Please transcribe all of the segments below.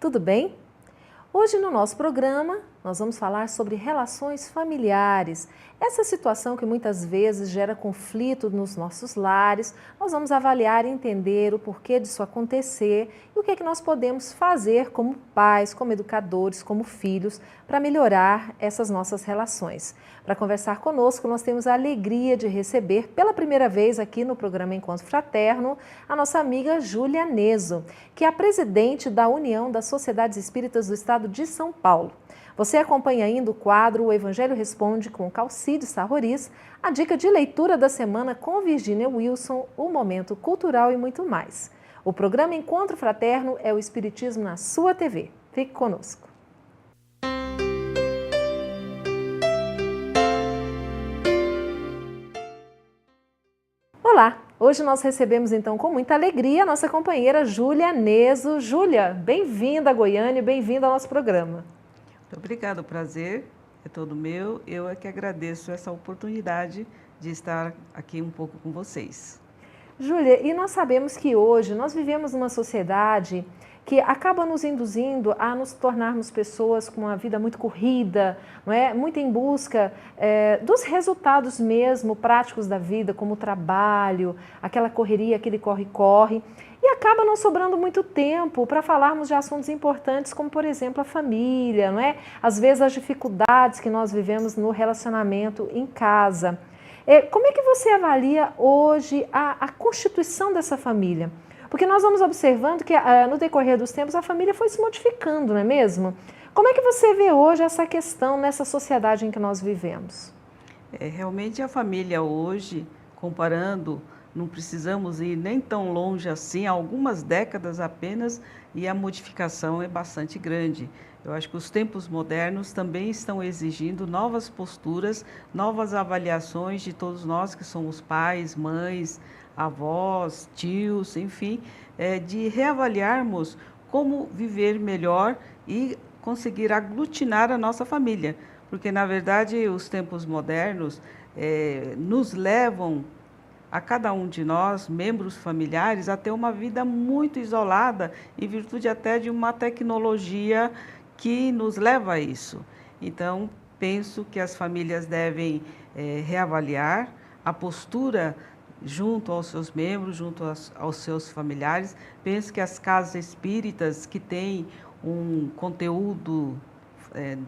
tudo bem? Hoje no nosso programa nós vamos falar sobre relações familiares. Essa situação que muitas vezes gera conflito nos nossos lares, nós vamos avaliar e entender o porquê disso acontecer e o que é que nós podemos fazer como pais, como educadores, como filhos, para melhorar essas nossas relações. Para conversar conosco, nós temos a alegria de receber pela primeira vez aqui no programa Encontro Fraterno a nossa amiga Júlia Neso, que é a presidente da União das Sociedades Espíritas do Estado de São Paulo. Você acompanha ainda o quadro O Evangelho Responde com Calcide Sarroris, a dica de leitura da semana com Virginia Wilson, o momento cultural e muito mais. O programa Encontro Fraterno é o Espiritismo na sua TV. Fique conosco. Olá! Hoje nós recebemos então com muita alegria a nossa companheira Júlia Neso. Júlia, bem-vinda a Goiânia e bem-vinda ao nosso programa. Muito obrigada, o prazer é todo meu. Eu é que agradeço essa oportunidade de estar aqui um pouco com vocês. Júlia, e nós sabemos que hoje nós vivemos numa sociedade que acaba nos induzindo a nos tornarmos pessoas com uma vida muito corrida, não é? Muito em busca dos resultados mesmo práticos da vida, como o trabalho, aquela correria, aquele corre-corre. E acaba não sobrando muito tempo para falarmos de assuntos importantes, como, por exemplo, a família, não é? Às vezes, as dificuldades que nós vivemos no relacionamento em casa. Como é que você avalia hoje a constituição dessa família? Porque nós vamos observando que, no decorrer dos tempos, a família foi se modificando, não é mesmo? Como é que você vê hoje essa questão nessa sociedade em que nós vivemos? Realmente, a família hoje, comparando, não precisamos ir nem tão longe assim, algumas décadas apenas, e a modificação é bastante grande. Eu acho que os tempos modernos também estão exigindo novas posturas, novas avaliações de todos nós que somos pais, mães, avós, tios, enfim, de reavaliarmos como viver melhor e conseguir aglutinar a nossa família. Porque, na verdade, os tempos modernos nos levam a cada um de nós, membros familiares, a ter uma vida muito isolada, em virtude até de uma tecnologia que nos leva a isso. Então, penso que as famílias devem reavaliar a postura junto aos seus membros, junto aos seus familiares. Penso que as casas espíritas que têm um conteúdo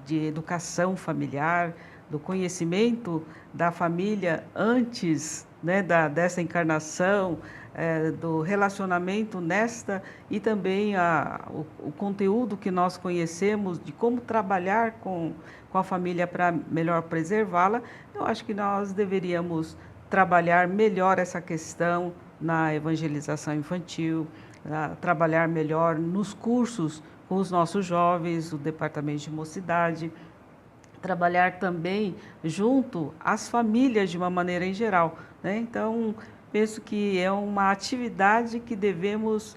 de educação familiar, do conhecimento da família antes dessa encarnação, do relacionamento nesta e também o conteúdo que nós conhecemos de como trabalhar com a família para melhor preservá-la. Eu acho que nós deveríamos trabalhar melhor essa questão na evangelização infantil, trabalhar melhor nos cursos com os nossos jovens, o departamento de mocidade, trabalhar também junto às famílias de uma maneira em geral, né? Então, penso que é uma atividade que devemos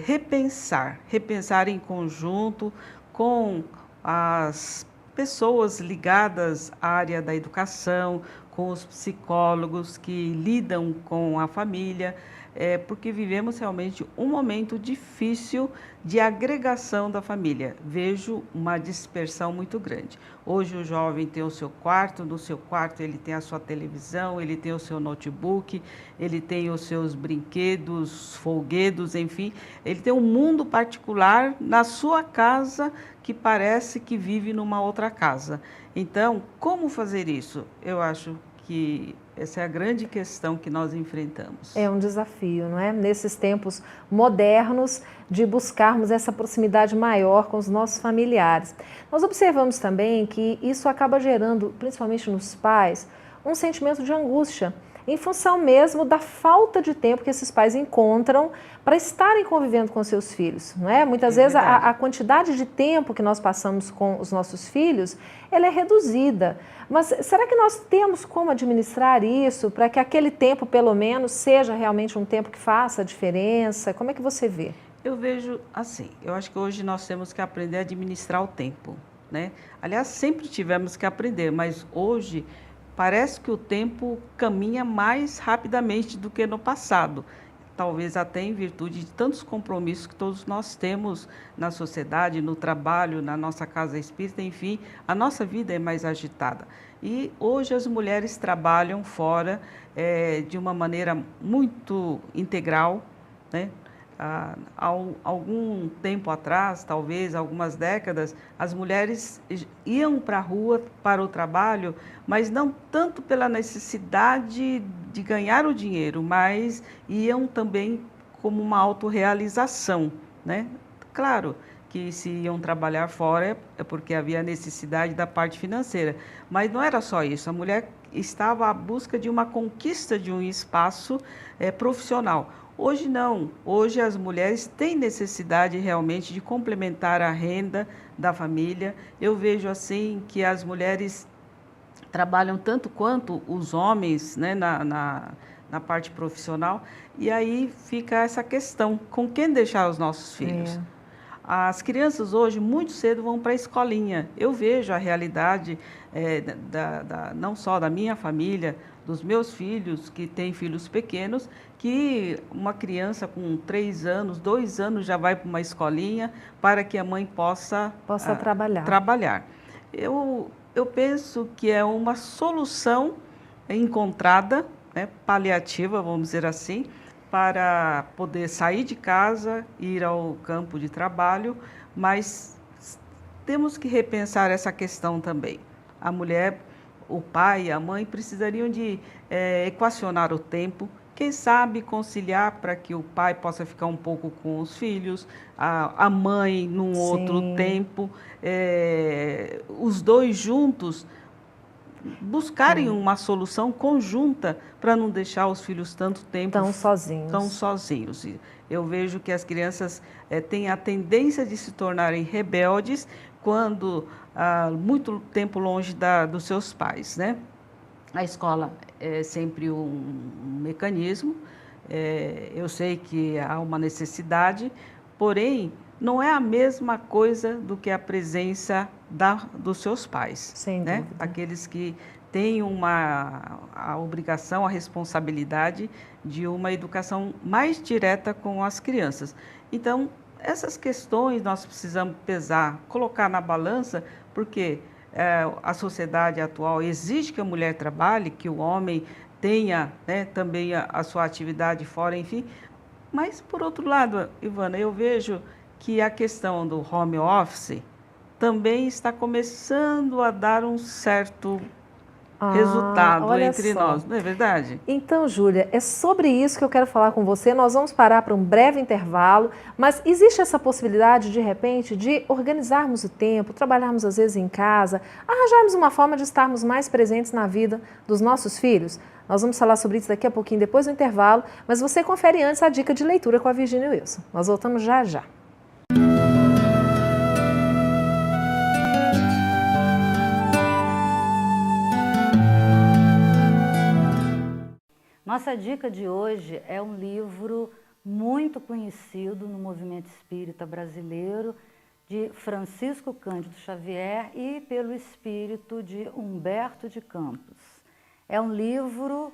repensar em conjunto com as pessoas ligadas à área da educação, com os psicólogos que lidam com a família, porque vivemos realmente um momento difícil de agregação da família. Vejo uma dispersão muito grande. Hoje o jovem tem o seu quarto, no seu quarto ele tem a sua televisão, ele tem o seu notebook, ele tem os seus brinquedos, folguedos, enfim. Ele tem um mundo particular na sua casa que parece que vive numa outra casa. Então, como fazer isso? Eu acho que essa é a grande questão que nós enfrentamos. É um desafio, não é? Nesses tempos modernos, de buscarmos essa proximidade maior com os nossos familiares. Nós observamos também que isso acaba gerando, principalmente nos pais, um sentimento de angústia, em função mesmo da falta de tempo que esses pais encontram para estarem convivendo com seus filhos, não é? Muitas vezes a quantidade de tempo que nós passamos com os nossos filhos, ela é reduzida. Mas será que nós temos como administrar isso para que aquele tempo, pelo menos, seja realmente um tempo que faça a diferença? Como é que você vê? Eu vejo assim, eu acho que hoje nós temos que aprender a administrar o tempo, né? Aliás, sempre tivemos que aprender, mas hoje parece que o tempo caminha mais rapidamente do que no passado. talvez até em virtude de tantos compromissos que todos nós temos na sociedade, no trabalho, na nossa casa espírita, enfim, a nossa vida é mais agitada. E hoje as mulheres trabalham fora de uma maneira muito integral, né? Há algum tempo atrás, talvez algumas décadas, as mulheres iam para a rua para o trabalho, mas não tanto pela necessidade de ganhar o dinheiro, mas iam também como uma autorrealização, né? Claro que se iam trabalhar fora é porque havia necessidade da parte financeira, mas não era só isso. A mulher estava à busca de uma conquista de um espaço profissional. Hoje não, hoje as mulheres têm necessidade realmente de complementar a renda da família. Eu vejo assim que as mulheres trabalham tanto quanto os homens, né, na parte profissional, e aí fica essa questão, com quem deixar os nossos filhos? As crianças hoje muito cedo vão para a escolinha. Eu vejo a realidade não só da minha família, dos meus filhos, que têm filhos pequenos, que uma criança com 3 anos, 2 anos já vai para uma escolinha para que a mãe possa trabalhar. Eu penso que é uma solução encontrada, né, paliativa, vamos dizer assim, para poder sair de casa, ir ao campo de trabalho, mas temos que repensar essa questão também. A mulher, o pai e a mãe precisariam de equacionar o tempo, quem sabe conciliar para que o pai possa ficar um pouco com os filhos, a mãe num outro tempo, os dois juntos buscarem uma solução conjunta para não deixar os filhos tão sozinhos. Eu vejo que as crianças têm a tendência de se tornarem rebeldes quando muito tempo longe dos seus pais, né? A escola é sempre um mecanismo, eu sei que há uma necessidade, porém não é a mesma coisa do que a presença dos seus pais. Sem dúvida. Aqueles que têm a obrigação, a responsabilidade de uma educação mais direta com as crianças. Então, essas questões nós precisamos pesar, colocar na balança, porque a sociedade atual exige que a mulher trabalhe, que o homem tenha, né, também a sua atividade fora, enfim. Mas, por outro lado, Ivana, eu vejo que a questão do home office também está começando a dar um certo resultado entre nós, não é verdade? Então, Júlia, é sobre isso que eu quero falar com você. Nós vamos parar para um breve intervalo, mas existe essa possibilidade, de repente, de organizarmos o tempo, trabalharmos às vezes em casa, arranjarmos uma forma de estarmos mais presentes na vida dos nossos filhos? Nós vamos falar sobre isso daqui a pouquinho, depois do intervalo, mas você confere antes a dica de leitura com a Virginia Wilson. Nós voltamos já já. Nossa dica de hoje é um livro muito conhecido no movimento espírita brasileiro, de Francisco Cândido Xavier e pelo espírito de Humberto de Campos. É um livro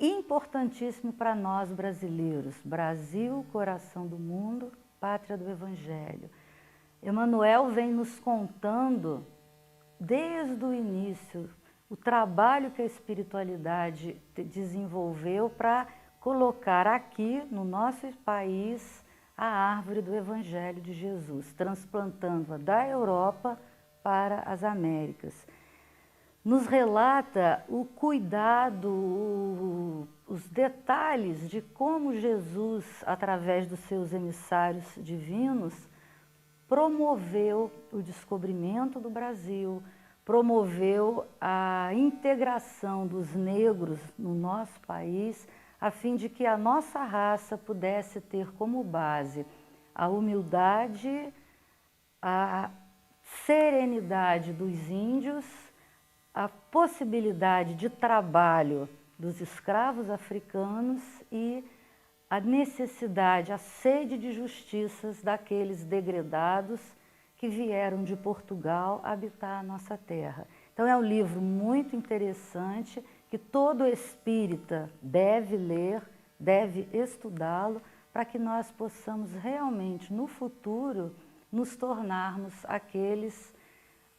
importantíssimo para nós brasileiros. Brasil, coração do mundo, pátria do Evangelho. Emmanuel vem nos contando, desde o início, o trabalho que a espiritualidade desenvolveu para colocar aqui, no nosso país, a árvore do Evangelho de Jesus, transplantando-a da Europa para as Américas. Nos relata o cuidado, os detalhes de como Jesus, através dos seus emissários divinos, promoveu o descobrimento do Brasil, promoveu a integração dos negros no nosso país, a fim de que a nossa raça pudesse ter como base a humildade, a serenidade dos índios, a possibilidade de trabalho dos escravos africanos e a necessidade, a sede de justiças daqueles degredados que vieram de Portugal habitar a nossa terra. Então é um livro muito interessante que todo espírita deve ler, deve estudá-lo para que nós possamos realmente, no futuro, nos tornarmos aqueles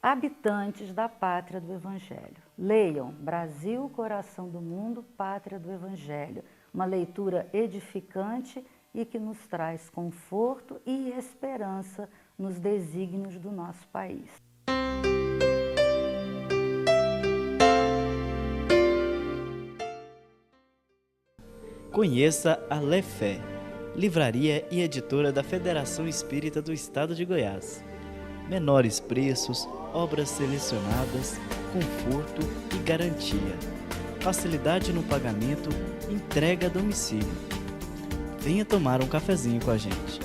habitantes da pátria do Evangelho. Leiam Brasil, Coração do Mundo, Pátria do Evangelho. Uma leitura edificante e que nos traz conforto e esperança nos desígnios do nosso país. Conheça a Lefé, livraria e editora da Federação Espírita do Estado de Goiás. Menores preços, obras selecionadas, conforto e garantia. Facilidade no pagamento, entrega a domicílio. Venha tomar um cafezinho com a gente.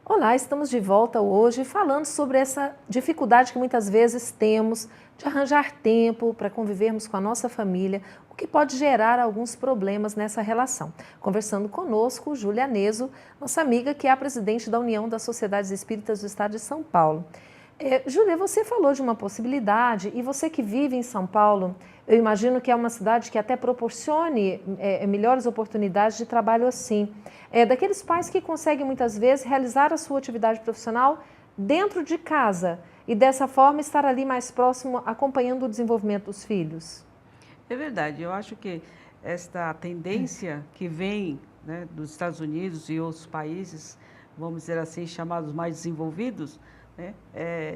Olá, estamos de volta hoje falando sobre essa dificuldade que muitas vezes temos de arranjar tempo para convivermos com a nossa família, o que pode gerar alguns problemas nessa relação. Conversando conosco, Júlia Neso, nossa amiga que é a presidente da União das Sociedades Espíritas do Estado de São Paulo. Júlia, você falou de uma possibilidade e você que vive em São Paulo, eu imagino que é uma cidade que até proporcione melhores oportunidades de trabalho assim. Daqueles pais que conseguem muitas vezes realizar a sua atividade profissional dentro de casa e dessa forma estar ali mais próximo acompanhando o desenvolvimento dos filhos. É verdade, eu acho que esta tendência que vem, né, dos Estados Unidos e outros países, vamos dizer assim, chamados mais desenvolvidos, né,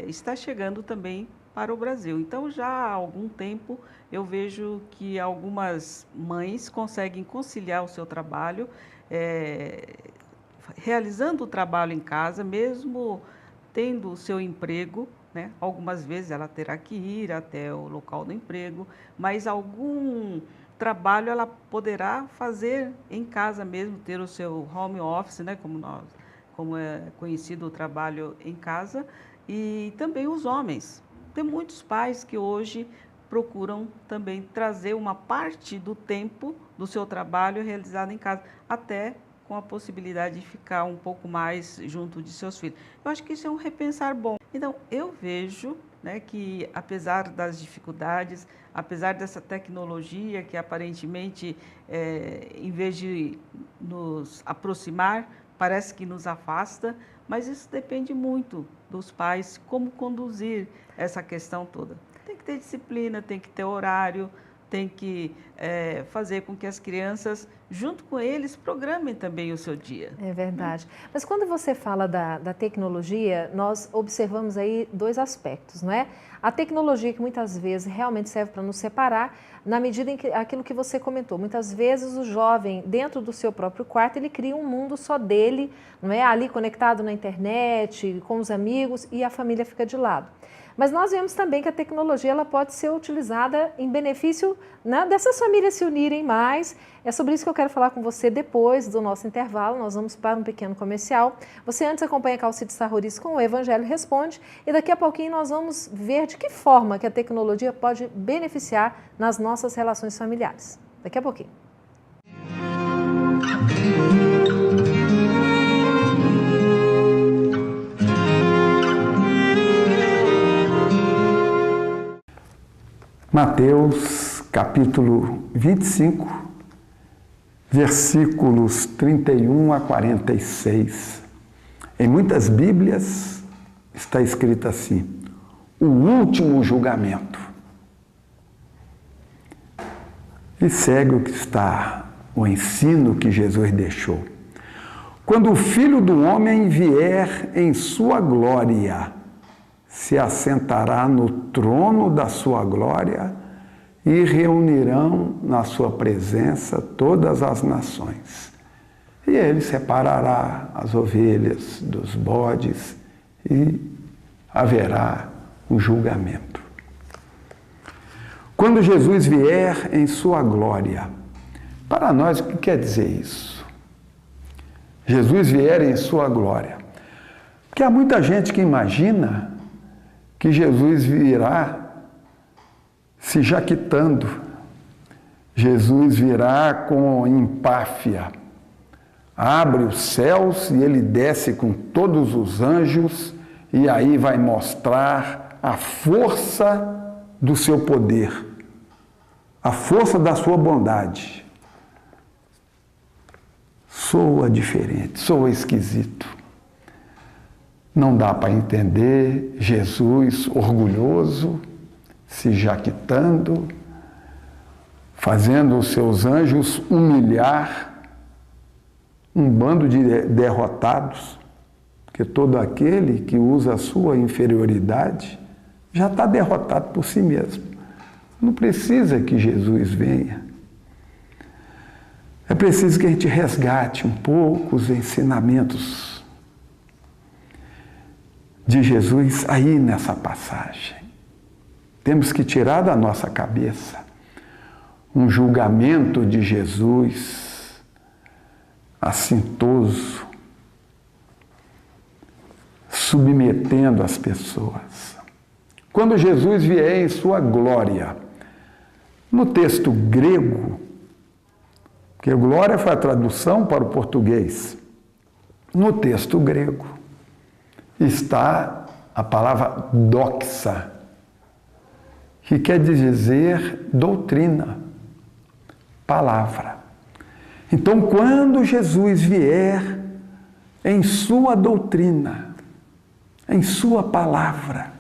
está chegando também para o Brasil. Então, já há algum tempo, eu vejo que algumas mães conseguem conciliar o seu trabalho, realizando o trabalho em casa, mesmo tendo o seu emprego, né? Algumas vezes ela terá que ir até o local do emprego, mas algum trabalho ela poderá fazer em casa mesmo, ter o seu home office, né? Como é conhecido o trabalho em casa, e também os homens. Tem muitos pais que hoje procuram também trazer uma parte do tempo do seu trabalho realizado em casa, até com a possibilidade de ficar um pouco mais junto de seus filhos. Eu acho que isso é um repensar bom. Então, eu vejo, né, que apesar das dificuldades, apesar dessa tecnologia que aparentemente, em vez de nos aproximar, parece que nos afasta, mas isso depende muito dos pais, como conduzir essa questão toda. Tem que ter disciplina, tem que ter horário, tem que fazer com que as crianças, junto com eles, programem também o seu dia. É verdade. Mas quando você fala da tecnologia, nós observamos aí dois aspectos, não é? A tecnologia que muitas vezes realmente serve para nos separar, na medida em que aquilo que você comentou, muitas vezes o jovem, dentro do seu próprio quarto, ele cria um mundo só dele, não é? Ali conectado na internet, com os amigos, e a família fica de lado. Mas nós vemos também que a tecnologia ela pode ser utilizada em benefício, né, dessas famílias se unirem mais. É sobre isso que eu quero falar com você depois do nosso intervalo. Nós vamos para um pequeno comercial. Você antes acompanha a Calcide Sarroris com o Evangelho Responde e daqui a pouquinho nós vamos ver de que forma que a tecnologia pode beneficiar nas nossas relações familiares. Daqui a pouquinho. Mateus, capítulo 25, versículos 31 a 46. Em muitas Bíblias está escrito assim: o último julgamento. E segue o que está, o ensino que Jesus deixou. Quando o Filho do Homem vier em sua glória, se assentará no trono da sua glória e reunirão na sua presença todas as nações. E ele separará as ovelhas dos bodes e haverá um julgamento. Quando Jesus vier em sua glória, para nós o que quer dizer isso? Jesus vier em sua glória. Porque há muita gente que imagina que Jesus virá se jaquitando, Jesus virá com empáfia, abre os céus e ele desce com todos os anjos e aí vai mostrar a força do seu poder, a força da sua bondade. Soa diferente, soa esquisito. Não dá para entender Jesus orgulhoso, se jaquitando, fazendo os seus anjos humilhar um bando de derrotados, porque todo aquele que usa a sua inferioridade já está derrotado por si mesmo. Não precisa que Jesus venha. É preciso que a gente resgate um pouco os ensinamentos de Jesus aí nessa passagem. Temos que tirar da nossa cabeça um julgamento de Jesus assintoso, submetendo as pessoas. Quando Jesus vier em sua glória, no texto grego, porque glória foi a tradução para o português, no texto grego está a palavra doxa, que quer dizer doutrina, palavra. Então, quando Jesus vier em sua doutrina, em sua palavra,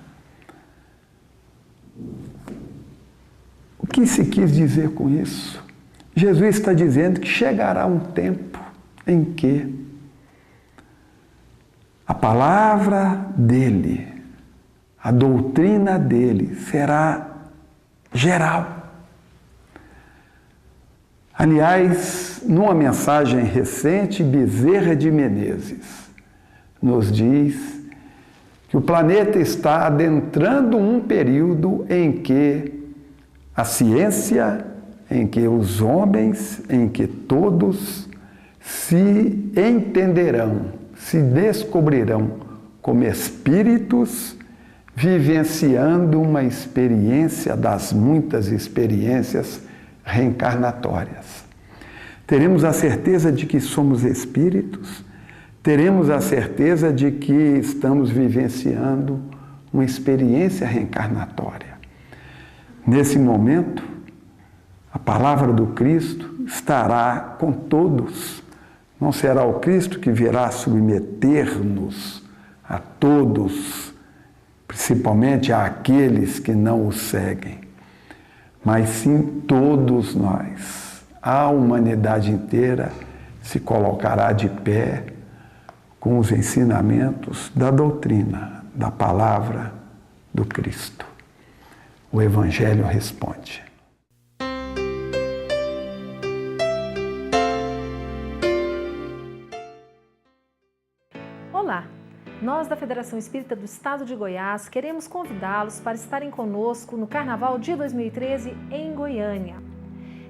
o que se quis dizer com isso? Jesus está dizendo que chegará um tempo em que a palavra dele, a doutrina dele será geral. Aliás, numa mensagem recente, Bezerra de Menezes nos diz que o planeta está adentrando um período em que a ciência, em que os homens, em que todos se entenderão, se descobrirão como espíritos, vivenciando uma experiência das muitas experiências reencarnatórias. Teremos a certeza de que somos espíritos, teremos a certeza de que estamos vivenciando uma experiência reencarnatória. Nesse momento, a palavra do Cristo estará com todos. Não será o Cristo que virá submeter-nos a todos, principalmente àqueles que não o seguem, mas sim todos nós. A humanidade inteira se colocará de pé com os ensinamentos da doutrina, da palavra do Cristo. O Evangelho responde. Olá! Nós da Federação Espírita do Estado de Goiás queremos convidá-los para estarem conosco no Carnaval de 2013 em Goiânia.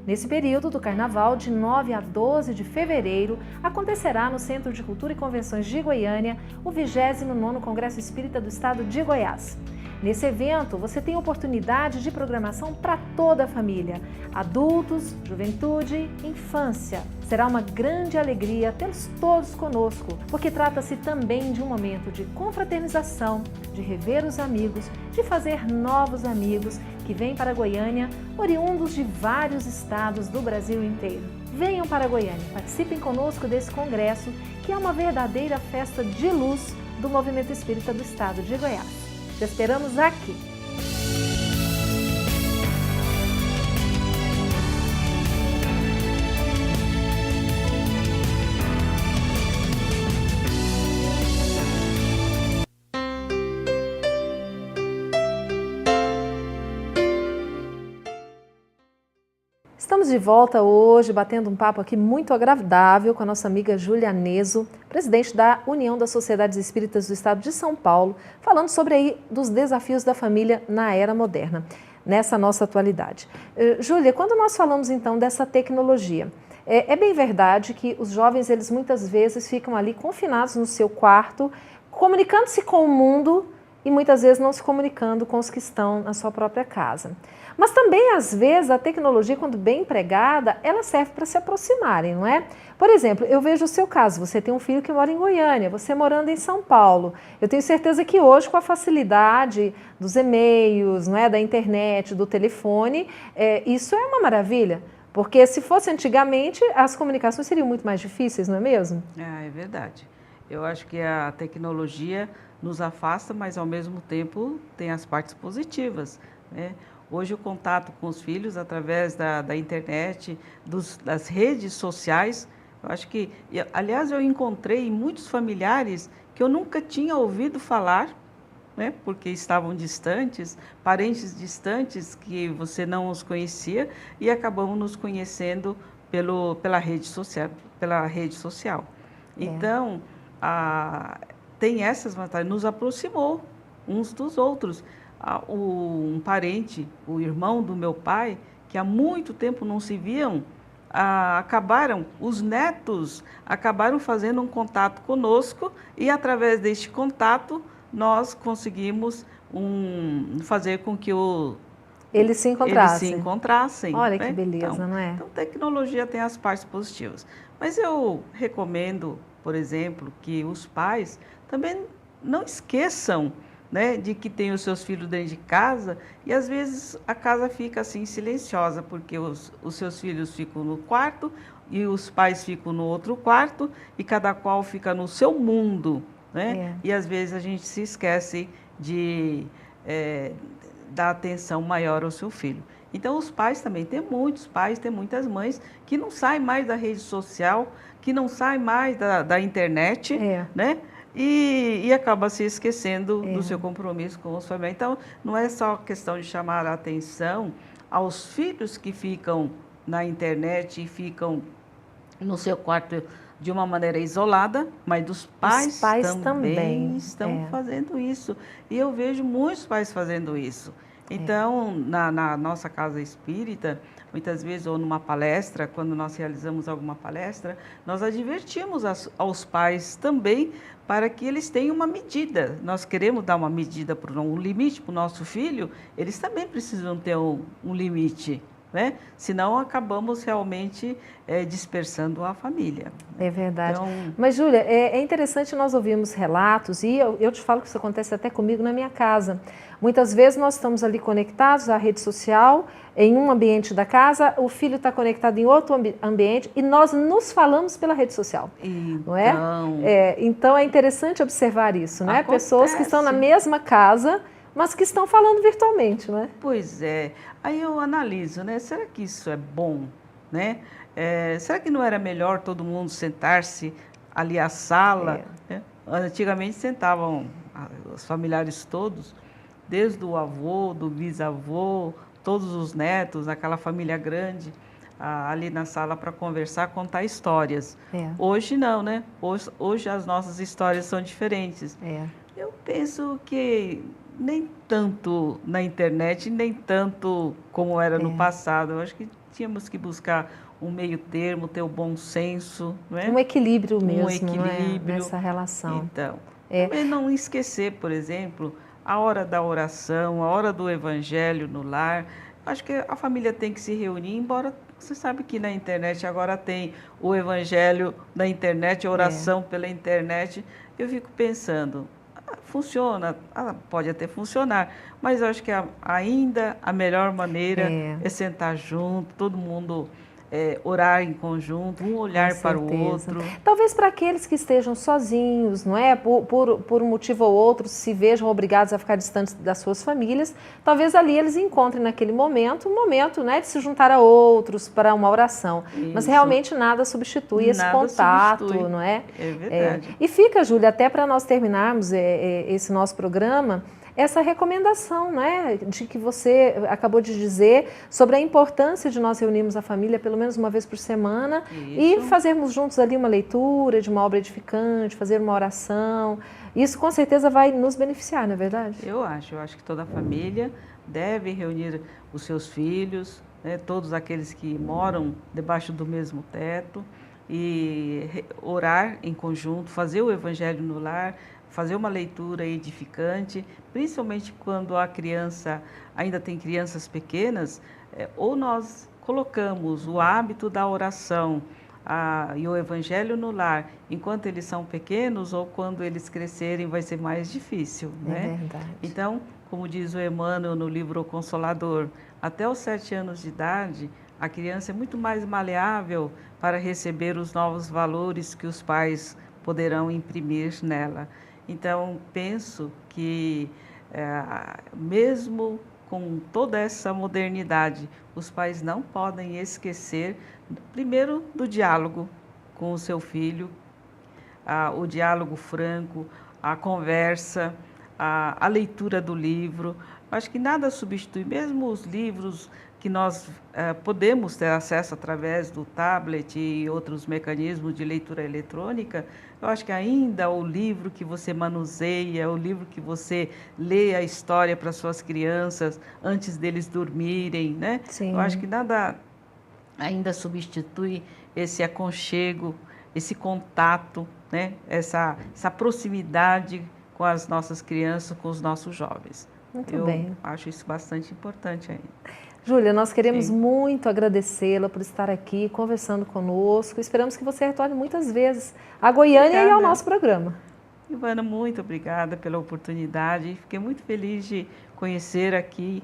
Nesse período do Carnaval, de 9 a 12 de fevereiro, acontecerá no Centro de Cultura e Convenções de Goiânia o 29º Congresso Espírita do Estado de Goiás. Nesse evento, você tem oportunidade de programação para toda a família, adultos, juventude, infância. Será uma grande alegria tê-los todos conosco, porque trata-se também de um momento de confraternização, de rever os amigos, de fazer novos amigos que vêm para Goiânia, oriundos de vários estados do Brasil inteiro. Venham para Goiânia, participem conosco desse congresso, que é uma verdadeira festa de luz do movimento espírita do Estado de Goiás. Te esperamos aqui! Estamos de volta hoje, batendo um papo aqui muito agradável com a nossa amiga Júlia Neso, presidente da União das Sociedades Espíritas do Estado de São Paulo, falando sobre aí dos desafios da família na era moderna, nessa nossa atualidade. Júlia, quando nós falamos então dessa tecnologia, é bem verdade que os jovens, eles muitas vezes ficam ali confinados no seu quarto, comunicando-se com o mundo e muitas vezes não se comunicando com os que estão na sua própria casa. Mas também, às vezes, a tecnologia, quando bem empregada, ela serve para se aproximarem, não é? Por exemplo, eu vejo o seu caso, você tem um filho que mora em Goiânia, você morando em São Paulo. Eu tenho certeza que hoje, com a facilidade dos e-mails, não é, da internet, do telefone, isso é uma maravilha. Porque se fosse antigamente, as comunicações seriam muito mais difíceis, não é mesmo? É verdade. Eu acho que a tecnologia nos afasta, mas ao mesmo tempo tem as partes positivas, né? Hoje o contato com os filhos através da internet, das redes sociais, eu acho que, aliás, eu encontrei muitos familiares que eu nunca tinha ouvido falar, né? Porque estavam distantes, parentes distantes que você não os conhecia e acabamos nos conhecendo pela rede social. Então, tem essas vantagens, nos aproximou uns dos outros. Um parente, o irmão do meu pai, que há muito tempo não se viam, os netos acabaram fazendo um contato conosco e através deste contato nós conseguimos fazer com que eles se encontrassem. Olha, né? que beleza, então, não é? Então, tecnologia tem as partes positivas. Mas eu recomendo, por exemplo, que os pais também não esqueçam, né, de que tem os seus filhos dentro de casa e às vezes a casa fica assim silenciosa, porque os seus filhos ficam no quarto e os pais ficam no outro quarto e cada qual fica no seu mundo, né? E às vezes a gente se esquece de dar atenção maior ao seu filho. Então os pais também, tem muitos pais, tem muitas mães que não saem mais da rede social, que não saem mais da internet, né? E acaba se esquecendo do seu compromisso com os familiares. Então, não é só questão de chamar a atenção aos filhos que ficam na internet e ficam no seu quarto de uma maneira isolada, mas dos pais também estão fazendo isso. E eu vejo muitos pais fazendo isso. Então, na nossa casa espírita, muitas vezes, ou numa palestra, quando nós realizamos alguma palestra, nós advertimos aos pais também para que eles tenham uma medida. Nós queremos dar uma medida, um limite para o nosso filho, eles também precisam ter um limite, né? Senão acabamos realmente dispersando a família. É verdade. Então, mas, Júlia, é interessante nós ouvirmos relatos, e eu te falo que isso acontece até comigo na minha casa. Muitas vezes nós estamos ali conectados à rede social, em um ambiente da casa, o filho está conectado em outro ambiente e nós nos falamos pela rede social, não é? Então é interessante observar isso, né? Pessoas que estão na mesma casa, mas que estão falando virtualmente, não é? Pois é. Aí eu analiso, né? Será que isso é bom, né? Será que não era melhor todo mundo sentar-se ali à sala? Né? Antigamente sentavam os familiares todos, desde o avô, do bisavô, todos os netos, aquela família grande, ali na sala para conversar, contar histórias. Hoje não, né? Hoje as nossas histórias são diferentes. Eu penso que nem tanto na internet, nem tanto como era no passado. Eu acho que tínhamos que buscar um meio termo, ter o bom senso, não é? Um equilíbrio mesmo, um equilíbrio nessa relação. Então, também não esquecer, por exemplo, a hora da oração, a hora do evangelho no lar. Acho que a família tem que se reunir, embora você sabe que na internet agora tem o evangelho na internet, a oração pela internet. Eu fico pensando, funciona, pode até funcionar, mas eu acho que ainda a melhor maneira é sentar junto, todo mundo orar em conjunto, um olhar para o outro. Talvez para aqueles que estejam sozinhos, não é? Por um motivo ou outro, se vejam obrigados a ficar distantes das suas famílias, talvez ali eles encontrem naquele momento, um momento, né, de se juntar a outros para uma oração. Isso. Mas realmente nada substitui esse contato, não é? É verdade. E fica, Júlia, até para nós terminarmos esse nosso programa, essa recomendação, né, de que você acabou de dizer sobre a importância de nós reunirmos a família pelo menos uma vez por semana e fazermos juntos ali uma leitura de uma obra edificante, fazer uma oração. Isso com certeza vai nos beneficiar, não é verdade? Eu acho que toda família deve reunir os seus filhos, né, todos aqueles que moram debaixo do mesmo teto, e orar em conjunto, fazer o Evangelho no lar, fazer uma leitura edificante, principalmente quando a criança ainda tem crianças pequenas, ou nós colocamos o hábito da oração e o Evangelho no lar enquanto eles são pequenos, ou quando eles crescerem vai ser mais difícil, né? É verdade. Então, como diz o Emmanuel no livro O Consolador, até os 7 anos de idade, a criança é muito mais maleável para receber os novos valores que os pais poderão imprimir nela. Então, penso que, mesmo com toda essa modernidade, os pais não podem esquecer, primeiro, do diálogo com o seu filho, o diálogo franco, a conversa, a leitura do livro. Acho que nada substitui, mesmo os livros que nós podemos ter acesso através do tablet e outros mecanismos de leitura eletrônica. Eu acho que ainda o livro que você manuseia, o livro que você lê a história para suas crianças antes deles dormirem, né? Sim. Eu acho que nada ainda substitui esse aconchego, esse contato, né? Essa proximidade com as nossas crianças, com os nossos jovens. Muito bem. Eu acho isso bastante importante ainda. Júlia, nós queremos Sim. muito agradecê-la por estar aqui conversando conosco. Esperamos que você retorne muitas vezes a Goiânia Obrigada. e ao nosso programa. Ivana, muito obrigada pela oportunidade. Fiquei muito feliz de conhecer aqui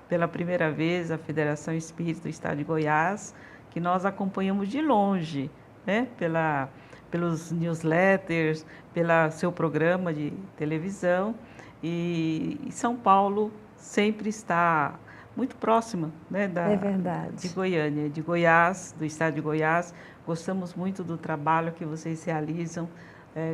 pela primeira vez a Federação Espírita do Estado de Goiás, que nós acompanhamos de longe, né? Pelos newsletters, pelo seu programa de televisão. E São Paulo sempre está muito próxima, né, É verdade. de Goiânia, de Goiás, do estado de Goiás. Gostamos muito do trabalho que vocês realizam,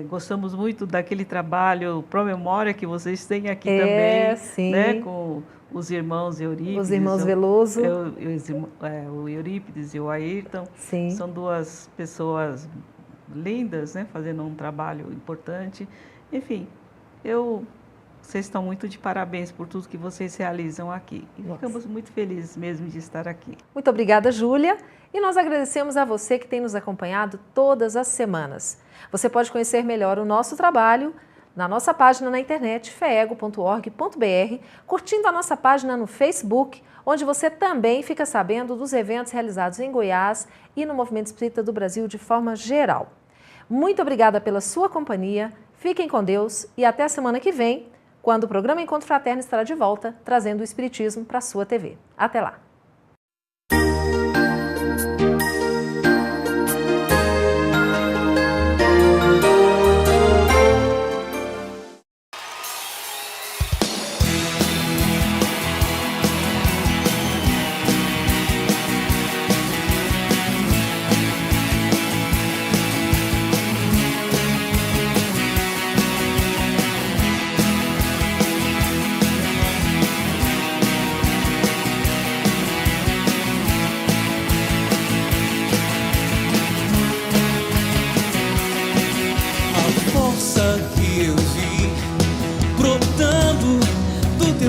gostamos muito daquele trabalho pró-memória que vocês têm aqui também, sim. né, com os irmãos Eurípides. Os irmãos Veloso. O Eurípides e o Ayrton. Sim. São duas pessoas lindas, né, fazendo um trabalho importante. Enfim, vocês estão muito de parabéns por tudo que vocês realizam aqui. E ficamos muito felizes mesmo de estar aqui. Muito obrigada, Júlia. E nós agradecemos a você que tem nos acompanhado todas as semanas. Você pode conhecer melhor o nosso trabalho na nossa página na internet, feego.org.br, curtindo a nossa página no Facebook, onde você também fica sabendo dos eventos realizados em Goiás e no Movimento Espírita do Brasil de forma geral. Muito obrigada pela sua companhia, fiquem com Deus e até a semana que vem, quando o programa Encontro Fraterno estará de volta, trazendo o Espiritismo para a sua TV. Até lá!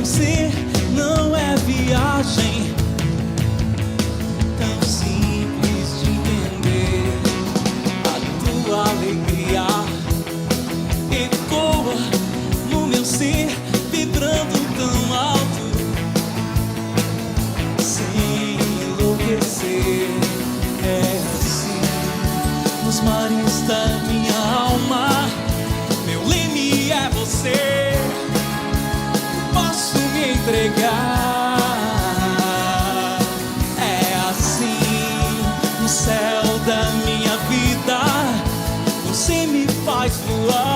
Ser não é viagem tão simples de entender. A tua alegria ecoa no meu ser, vibrando tão alto, sem enlouquecer. É assim nos mares da minha alma, meu leme é você. Posso me entregar. É assim no céu da minha vida, você me faz voar.